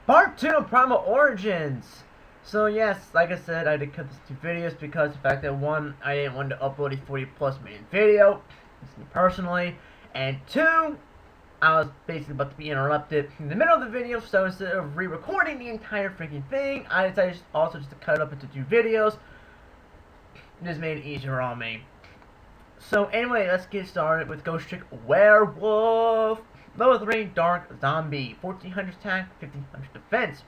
Part 2 of Primal Origins! So yes, like I said, I did cut these two videos because of the fact that one, I didn't want to upload a 40+ minute video, it's me personally, and two, I was basically about to be interrupted in the middle of the video, so instead of re-recording the entire freaking thing, I decided also just to cut it up into two videos. This made it easier on me. So anyway, let's get started with Ghostrick Werewolf. Level 3 Dark Zombie, 1400 attack, 1500 defense.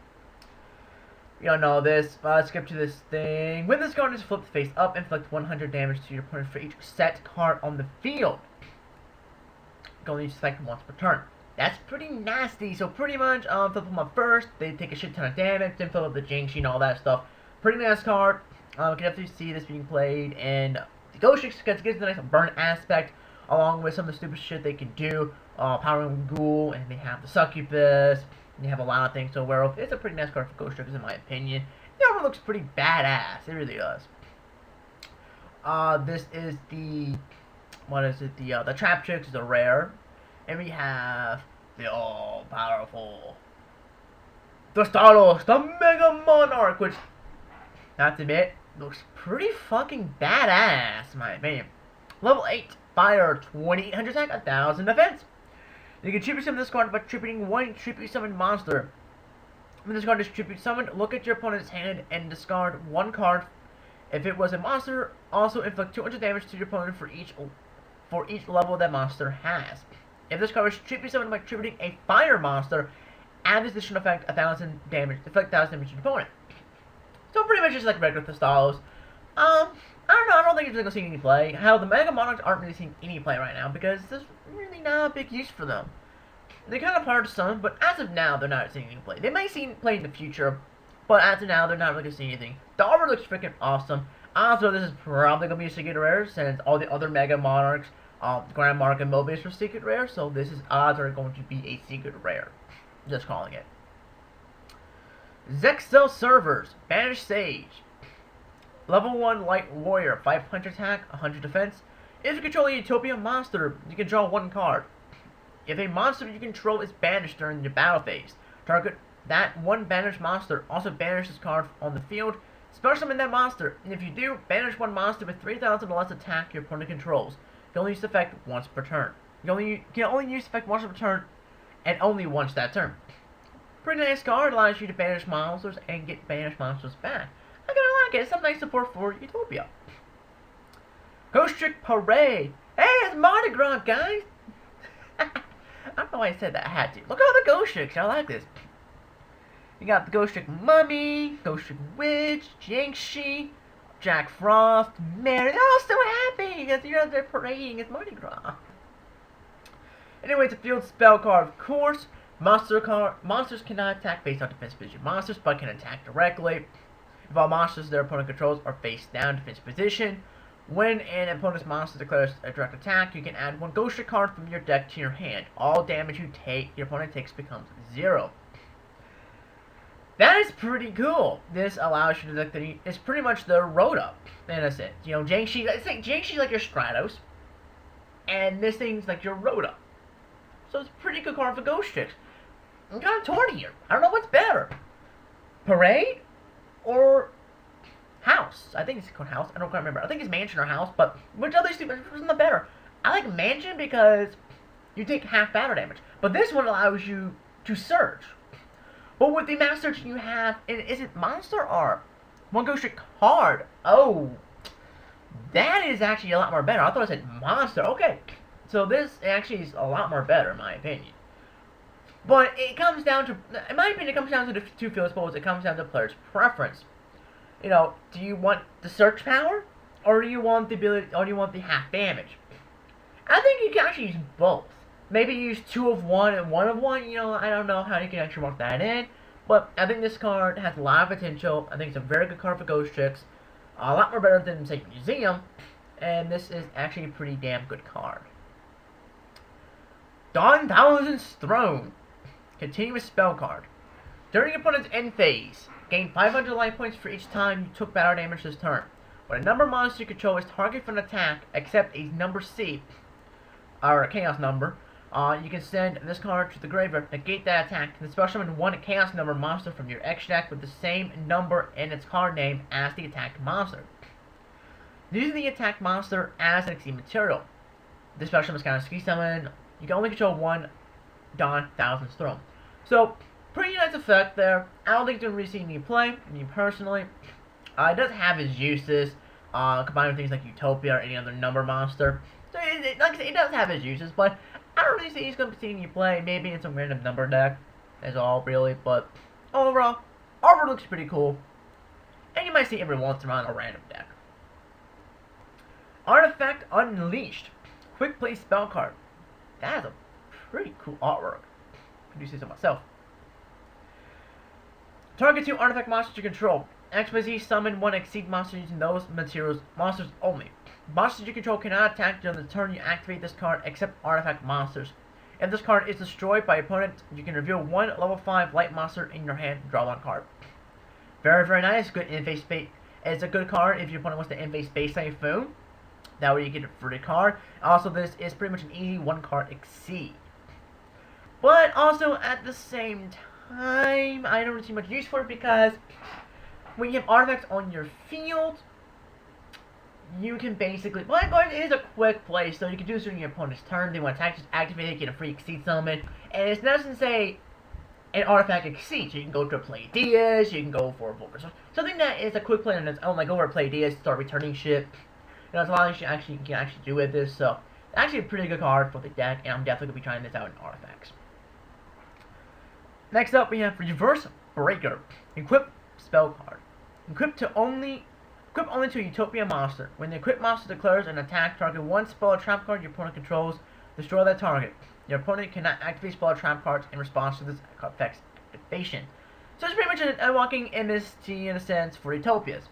You don't know this, but let's skip to this thing. When this card is flipped face up, inflict 100 damage to your opponent for each set card on the field. You can only select once per turn. That's pretty nasty, so pretty much, flip them up first, they take a shit ton of damage, then fill up the Jinx, and all that stuff. Pretty nice card. You can definitely see this being played, and the Ghostrick gives the nice burn aspect, along with some of the stupid shit they can do. Powering Ghoul, and they have the Succubus, and they have a lot of things to Werewolf. It's a pretty nice card for Ghostrick, in my opinion. The armor looks pretty badass, it really does. This is the, what is it, the Trap Chicks is a rare, and we have the all-powerful, the Stardust, the Mega Monarch, which, not to admit, looks pretty fucking badass, in my opinion. Level 8, Fire, 2800 attack, 1000 defense. You can tribute summon this card by tributing one tribute summoned monster. When this card is tribute summoned, look at your opponent's hand and discard one card. If it was a monster, also inflict 200 damage to your opponent for each level that monster has. If this card is tribute summoned by tributing a fire monster, add this additional effect 1000 damage, inflict 1000 damage to your opponent. So pretty much just like regular Thestalos. I don't know, I don't think it's going to see any play. How the Mega Monarchs aren't really seeing any play right now because there's really not a big use for them. They're kind of hard to summon, but as of now, they're not seeing any play. They may see play in the future, but as of now, they're not really seeing anything. The armor looks freaking awesome. Also, this is probably going to be a secret rare since all the other Mega Monarchs, Grand Mark and Mobius were secret rare, so this is odds are going to be a secret rare. Just calling it. Zexel Servers, Banish Sage. Level 1 Light Warrior, 500 attack, 100 defense. If you control a Utopia monster, you can draw one card. If a monster you control is banished during your battle phase, target that one banished monster, also banish this card on the field, special summon that monster, and if you do, banish one monster with 3000 or less attack your opponent controls. You can only use the effect once per turn. You can only use the effect once per turn, and only once that turn. Pretty nice card, allows you to banish monsters and get banished monsters back. I kinda like it. It's some nice support for Utopia. Ghostrick Parade. Hey, it's Mardi Gras, guys. I don't know why I said that. I had to. Look at all the Ghostricks. I like this. You got the Ghostrick Mummy, Ghostrick Witch, Jinxie, Jack Frost, Mary. They're all so happy because they're parading. It's Mardi Gras. Anyway, it's a field spell card, of course. Monsters cannot attack based on defense position. Monsters, but can attack directly. If all monsters their opponent controls are face down defense position, when an opponent's monster declares a direct attack, you can add one Ghostrick card from your deck to your hand. All damage your opponent takes becomes 0. That is pretty cool. This allows you to deck it's pretty much the Rhoda in a sense. You know, Jinxie's like your Stratos, and this thing's like your Rhoda. So it's a pretty good card for Ghostricks. I'm kind of torn here. I don't know what's better. Parade? Or House. I think it's called House. I don't quite remember. I think it's Mansion or House, but which of these two isn't the better? I like Mansion because you take half battle damage, but this one allows you to search. But with the amount of searching you have, is it monster or one Ghostrick card? Oh, that is actually a lot more better. I thought I said monster. Okay, so this actually is a lot more better in my opinion. But it comes down to, in my opinion, it comes down to the two field spells. It comes down to player's preference. You know, do you want the search power, or do you want the ability, or do you want the half damage? I think you can actually use both. Maybe use 2 of one and 1 of one. You know, I don't know how you can actually work that in, but I think this card has a lot of potential. I think it's a very good card for Ghostricks. A lot more better than, say, Museum, and this is actually a pretty damn good card. Dawn Thousand's Throne. Continuous spell card. During your opponent's end phase, gain 500 life points for each time you took battle damage this turn. When a number monster you control is targeted for an attack, except a number C, or a chaos number, You can send this card to the graveyard, negate that attack, and special summon one Chaos number monster from your X deck with the same number in its card name as the attacked monster. Using the attacked monster as an exceed material. This special summon is kind of ski summon. You can only control one Dawn Thousand's Throne. So, pretty nice effect there. I don't think it's going to really see any play, me personally. It does have its uses, combined with things like Utopia or any other number monster. So, like I said, it does have its uses, but I don't really see it's going to see any play. Maybe in some random number deck, is all really. But overall, artwork looks pretty cool. And you might see every once in a while in a random deck. Artifact Unleashed. Quick play spell card. That is a pretty cool artwork. I do say so myself. Target 2 artifact monsters you control. XYZ summon 1 exceed monster using those materials monsters only. Monsters you control cannot attack during the turn you activate this card except artifact monsters. If this card is destroyed by opponent, you can reveal 1 level 5 light monster in your hand and draw 1 card. Very, very nice. Good in-phase space. It's a good card if your opponent wants to in-phase Space Typhoon. That way you get a free card. Also, this is pretty much an easy 1 card exceed. But also, at the same time, I don't see much use for it because when you have artifacts on your field, you can basically... Well, it is a quick play, so you can do this during your opponent's turn. They want to attack, just activate it, get a free exceed summon. And it doesn't say an artifact exceed. So you can go to a play Diaz, you can go for a Vulgar. Something that is a quick play on its own, like go over a play Diaz, start returning shit. You know, there's a lot of shit you can actually do with this, so actually a pretty good card for the deck, and I'm definitely going to be trying this out in artifacts. Next up, we have Uverse Breaker. Equip spell card. Equip only to a Utopia monster. When the equipped monster declares an attack, target 1 spell or trap card your opponent controls, destroy that target. Your opponent cannot activate spell or trap cards in response to this effect's activation. So it's pretty much a walking MST in a sense for Utopias.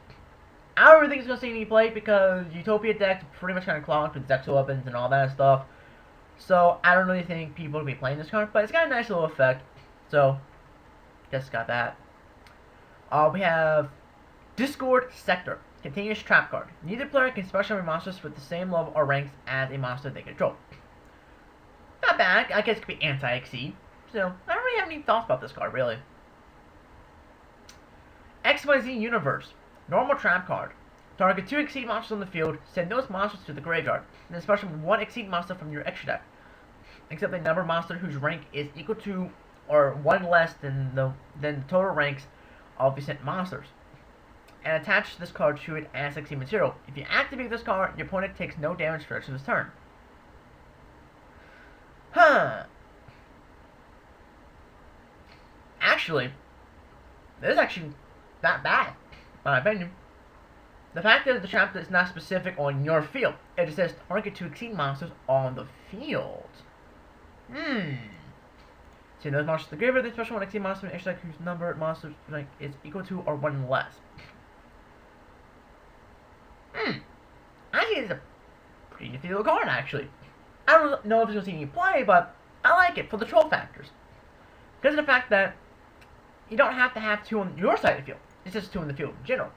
I don't really think it's going to see any play because Utopia decks are pretty much kind of clogged with Zexal weapons and all that stuff. So I don't really think people will be playing this card, but it's got a nice little effect. So, guess got that. We have Discord Sector. Continuous trap card. Neither player can special summon monsters with the same level or ranks as a monster they control. Not bad. I guess it could be anti-exceed. So, I don't really have any thoughts about this card, really. XYZ Universe. Normal trap card. Target 2 exceed monsters on the field, send those monsters to the graveyard, and then special 1 exceed monster from your extra deck. Except a number monster whose rank is equal to or 1 less than the total ranks of the sent monsters. And attach this card to it as exceed material. If you activate this card, your opponent takes no damage for the rest of his turn. Actually, this is actually not bad, in my opinion. The fact that the trap is not specific on your field. It just says target 2 exceed monsters on the field. So those monsters to the graveyard, the special 1 exceed monster in extra deck whose number of monsters rank is equal to or 1 less. Actually, it's a pretty nifty little card, actually. I don't know if it's going to see any play, but I like it for the troll factors. Because of the fact that you don't have to have 2 on your side of the field. It's just 2 on the field in general.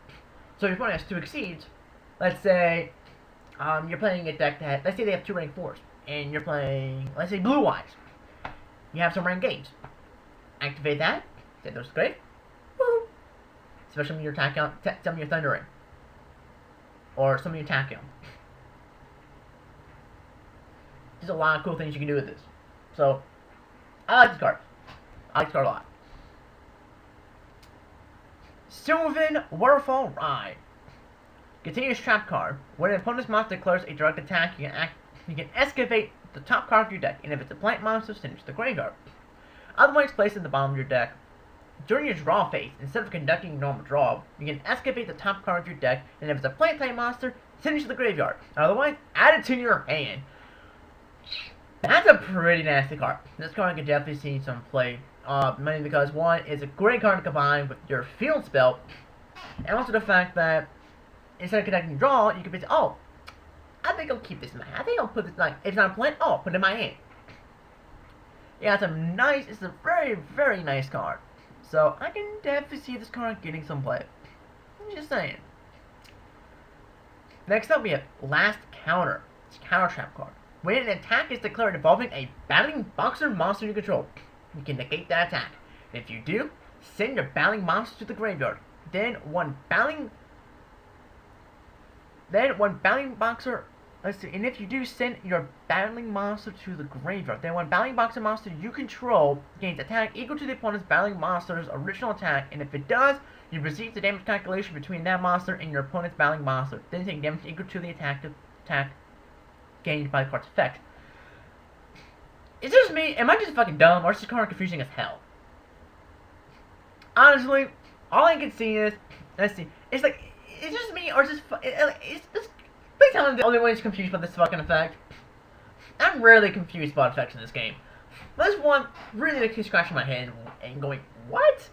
So if your opponent has 2 exceeds, let's say you're playing a deck that, let's say they have 2 rank 4s, and you're playing, let's say, Blue Eyes. You have some rank 8s. Activate that, send those to the grave, woo! Especially when you're attacking on, summon your Thunder Ring. Or summon your Tachyon. There's a lot of cool things you can do with this. So, I like this card. I like this card a lot. Sylvan Waterfall Ride. Continuous trap card. When an opponent's monster declares a direct attack, you can excavate the top card of your deck, and if it's a plant monster, send it to the graveyard. Otherwise, place it in the bottom of your deck. During your draw phase, instead of conducting a normal draw, you can excavate the top card of your deck, and if it's a plant type monster, send it to the graveyard. Otherwise, add it to your hand. That's a pretty nasty card. This card can definitely see some play. Mainly because, one, it's a great card to combine with your field spell, and also the fact that instead of conducting draw, you can be, oh, I think I'll keep this in my hand. I think I'll put this, like, if it's not a plant, oh, I'll put it in my hand. Yeah, it's a very, very nice card. So, I can definitely see this card getting some play. I'm just saying. Next up, we have Last Counter. It's a counter trap card. When an attack is declared involving a battling boxer monster you control, you can negate that attack. And if you do, send your battling monster to the graveyard. Then one battling boxer. Let's see. And if you do send your battling monster to the graveyard, then one battling boxer monster you control gains attack equal to the opponent's battling monster's original attack. And if it does, you receive the damage calculation between that monster and your opponent's battling monster. Then take damage equal to the attack gained by the card's effect. Is this me? Am I just fucking dumb, or is this card confusing as hell? Honestly, all I can see is, let's see, it's like, is this me, or is this, please tell me I'm the only one who's confused by this fucking effect. I'm rarely confused about effects in this game. This one really keeps scratching my head and going, what?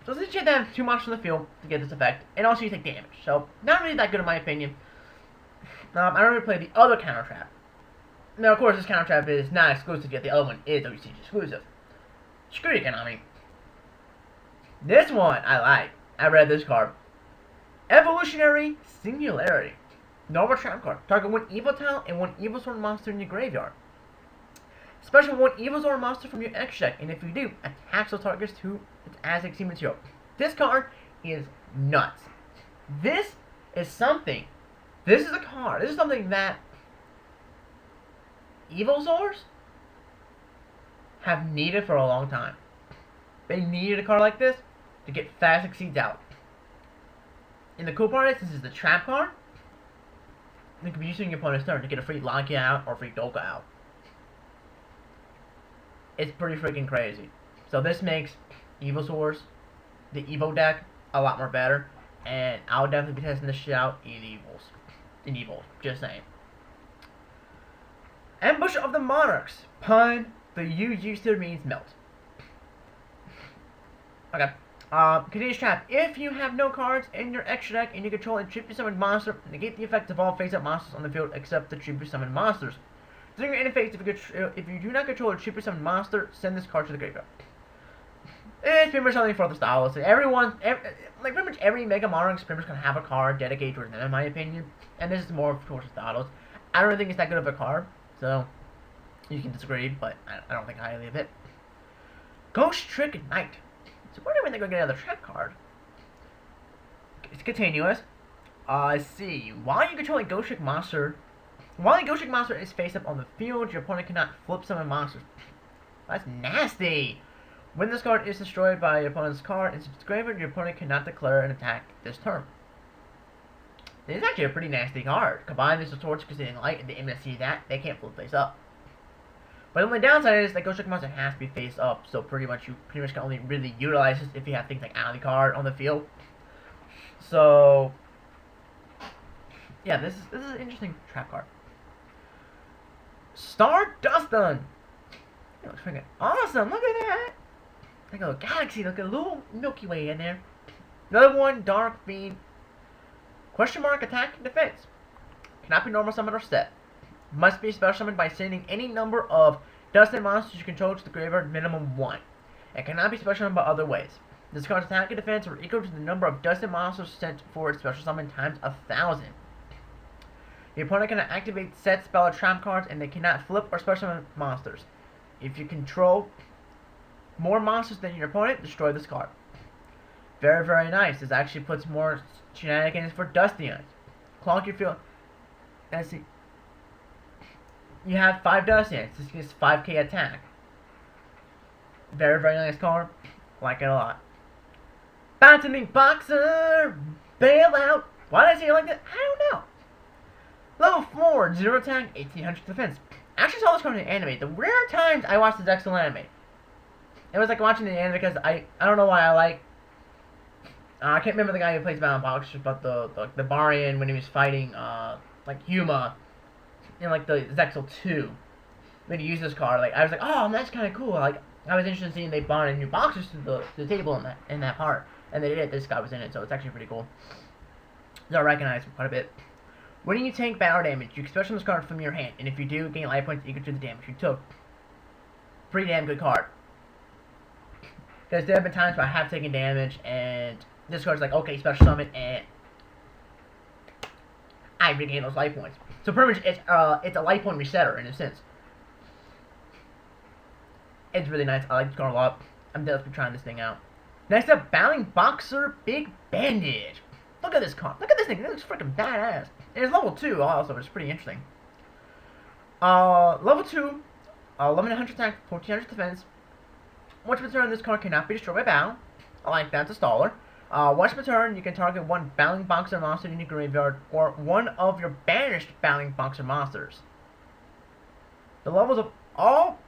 So since you have to have 2 monsters on the field to get this effect, and also you take damage, so not really that good in my opinion. I don't really play the other counter trap. Now, of course, this counter trap is not exclusive yet. The other one is WCG exclusive. Screw you, Konami. This one I like. I read this card. Evolutionary Singularity. Normal trap card. Target 1 evil tile and 1 evil sword monster in your graveyard. Special 1 evil sword monster from your X deck, and if you do, attacks those targets to its Aztec Sea material. This card is nuts. This is something. This is a card. This is something that Evil Swords have needed for a long time. They needed a card like this to get fast Exceeds out. And the cool part is, this is the trap card. You can be using your opponent's turn to get a free Logia out or free Dolka out. It's pretty freaking crazy. So this makes Evil Swords, the Evo deck, a lot more better. And I'll definitely be testing this shit out in Evo. Just saying. Ambush of the Monarchs. Pun. The U used to means melt. Okay. Continuous trap. If you have no cards in your extra deck and you control a tribute summon monster, negate the effect of all face-up monsters on the field except the tribute summon monsters. During your interface, if you do not control a tribute summon monster, send this card to the graveyard. It's pretty much something for the Stardust. Like pretty much every Mega Monarch is pretty much gonna have a card dedicated towards them, in my opinion. And this is more towards the Stardust. I don't really think it's that good of a card, so you can disagree, but I don't think highly of it. Ghostrick Knight. So where do we think we're gonna get another trap card? It's continuous. Let's see. While you control a Ghostrick monster, while a Ghostrick monster is face up on the field, your opponent cannot flip summon monsters. That's nasty. When this card is destroyed by your opponent's card in its graveyard, your opponent cannot declare an attack this turn. This is actually a pretty nasty card. Combine this with Torch Cascading Light and the image see that, they can't flip face up. But the only downside is that Ghostrick monster has to be face up, so pretty much you can only really utilize this if you have things like Alley card on the field. So yeah, this is an interesting trap card. Stardust. It looks freaking awesome. Look at that. Like a little galaxy. Look at a little Milky Way in there. Another one, Dark Fiend. Question mark attack and defense. Cannot be normal summon or step. Must be special summoned by sending any number of dusted monsters you control to the graveyard, minimum 1. It cannot be special summoned by other ways. This card's attack and defense are equal to the number of dusted monsters sent for its special summon times 1,000. The opponent cannot activate set spell or trap cards, and they cannot flip or special summon monsters. If you control more monsters than your opponent, destroy this card. Very, very nice. This actually puts more shenanigans for Dustians. Clonk your field. Let's see. You have 5 Dustians. This gives 5k attack. Very, very nice card. Like it a lot. Battling Boxer! Bailout! Why did I say it like that? I don't know. Level 4, 0 attack, 1800 defense. I actually saw this card in the anime. The rare times I watched the Dexel anime. It was like watching the anime because I don't know why I like. I can't remember the guy who plays Battle Boxer, but the Barian when he was fighting like Huma in like the Zexel 2. When he used this card, like I was like, oh, that's kind of cool. Like I was interested in seeing they brought in new boxers to the table in that part, and they did. This guy was in it, so it's actually pretty cool. So I recognize him quite a bit. When you take battle damage, you can special this card from your hand, and if you do, gain life points equal to the damage you took. Pretty damn good card. Because there have been times where I have taken damage, and this card's like, okay, special summon, and I regain those life points. So pretty much, it's a life point resetter in a sense. It's really nice. I like this card a lot. I'm definitely trying this thing out. Next up, Battling Boxer Big Bandage. Look at this card. Look at this thing. It looks freaking badass. And it's level 2 also, which is pretty interesting. Level 2, 1100 attack, 1400 defense. Once per turn, this card cannot be destroyed by battle. I like that, it's a staller. Once per turn, you can target one Battling Boxer monster in your graveyard or one of your banished Battling Boxer monsters. The levels of all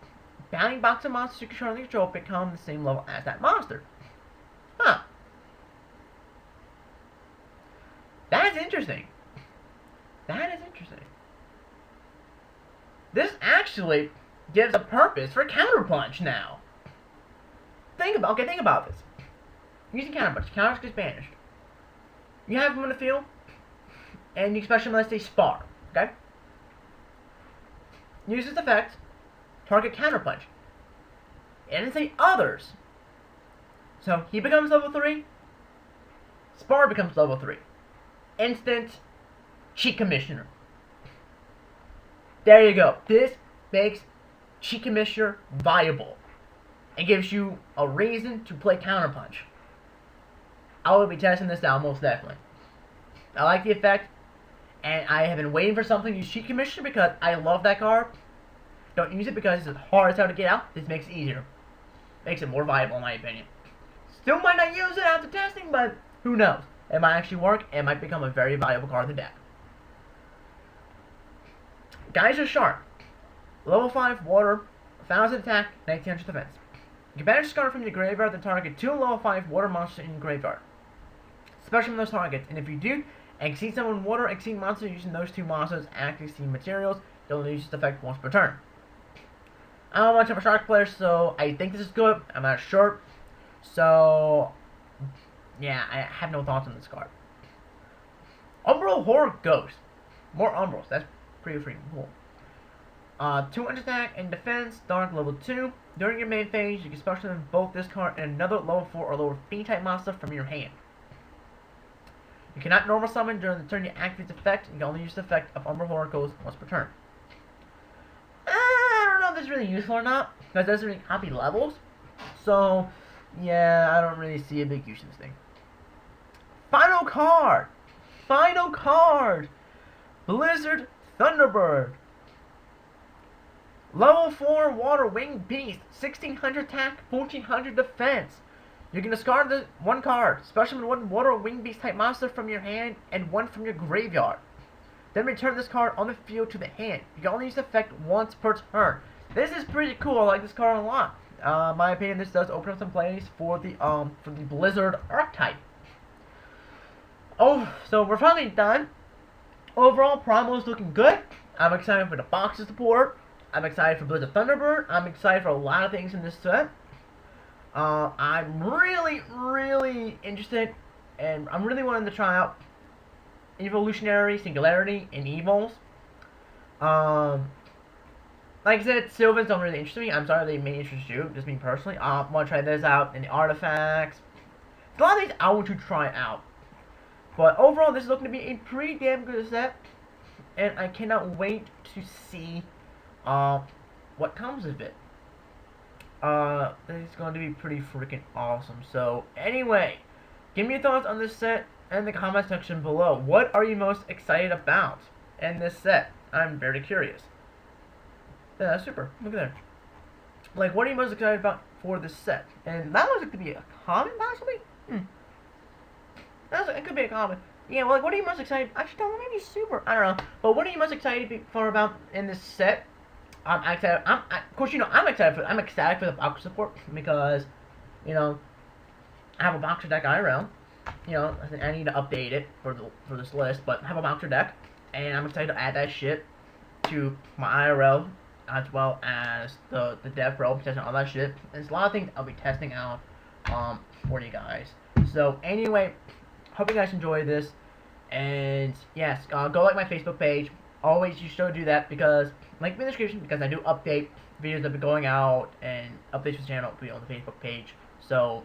Battling Boxer monsters you currently control become the same level as that monster. Huh. That is interesting. That is interesting. This actually gives a purpose for Counterpunch now. Think about this. Using Counterpunch. Counterpunch gets banished. You have him in the field, and you special him, let's say, Spar. Okay? Use this effect, target Counterpunch. And say others. So he becomes level 3. Spar becomes level 3. Instant Cheat Commissioner. There you go. This makes Cheat Commissioner viable. It gives you a reason to play Counterpunch. I will be testing this out most definitely. I like the effect, and I have been waiting for something to use Cheat Commissioner because I love that card. Don't use it because it's hard as hell to get out. This makes it easier. Makes it more viable in my opinion. Still might not use it after testing, but who knows? It might actually work. It might become a very valuable card in the deck. Geyser Shark. Level 5 water, 1000 attack, 1900 defense. You can banish this card from your graveyard to target 2 level 5 water monsters in your graveyard. Special from those targets, and if you do, exceed someone water, exceed monsters using those 2 monsters, active exceed materials, they'll use this effect once per turn. I'm not much of a Shark player, so I think this is good. I'm not sure. So, yeah, I have no thoughts on this card. Umbral Horror Ghost. More Umbrals. That's pretty freaking cool. 200 attack and defense, dark level 2. During your main phase, you can special summon both this card and another level 4 or lower fiend type monster from your hand. You cannot normal summon during the turn you activate this effect. You can only use the effect of Umbral Horror Ghost once per turn. I don't know if this is really useful or not, because it doesn't really copy levels. So, yeah, I don't really see a big use of this thing. Final card! Final card! Blizzard Thunderbird. Level 4 Water Winged Beast, 1600 attack, 1400 defense. You can discard this one card, special one Water Winged Beast type monster from your hand and one from your graveyard. Then return this card on the field to the hand. You can only use the effect once per turn. This is pretty cool. I like this card a lot. In my opinion, this does open up some plays for the Blizzard archetype. Oh, so we're finally done. Overall, Primal is looking good. I'm excited for the box support. I'm excited for Blizzard Thunderbird. I'm excited for a lot of things in this set. I'm really interested, and I'm really wanting to try out Evolutionary Singularity and Evils. Like I said, Sylvans don't really interest me. I'm sorry they may interest you, just me personally. I want to try this out and the artifacts. There's a lot of things I want to try out. But overall, this is looking to be a pretty damn good set, and I cannot wait to see what comes of it. It's going to be pretty freaking awesome. So, anyway, give me your thoughts on this set in the comment section below. What are you most excited about in this set? I'm very curious. Yeah, that's super. Look at there. Like, what are you most excited about for this set? And that looks like to be a comment, possibly? It could be a comment. Yeah, well, like, what are you most excited? Actually, don't know, maybe super. I don't know. But what are you most excited for about in this set? I'm excited. Of course, you know, I'm excited for the boxer support because, you know, I have a boxer deck IRL. You know, I need to update it for this list, but I have a boxer deck, and I'm excited to add that shit to my IRL as well as the dev pro, testing all that shit. There's a lot of things I'll be testing out for you guys. So anyway, hope you guys enjoy this, and yes, go like my Facebook page. Always you should do that because link in the description because I do update videos that be going out and updates for the channel will be on the Facebook page. So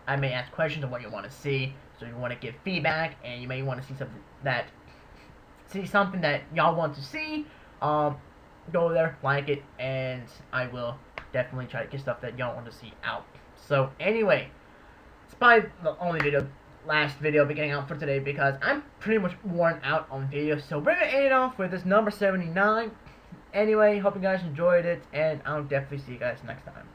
I may ask questions on what you want to see. So you want to give feedback, and you may want to see something that y'all want to see. Go there, like it, and I will definitely try to get stuff that y'all want to see out. So anyway, it's probably the only last video I'll be getting out for today because I'm pretty much worn out on videos. So we're gonna end it off with this number 79. Anyway, hope you guys enjoyed it, and I'll definitely see you guys next time.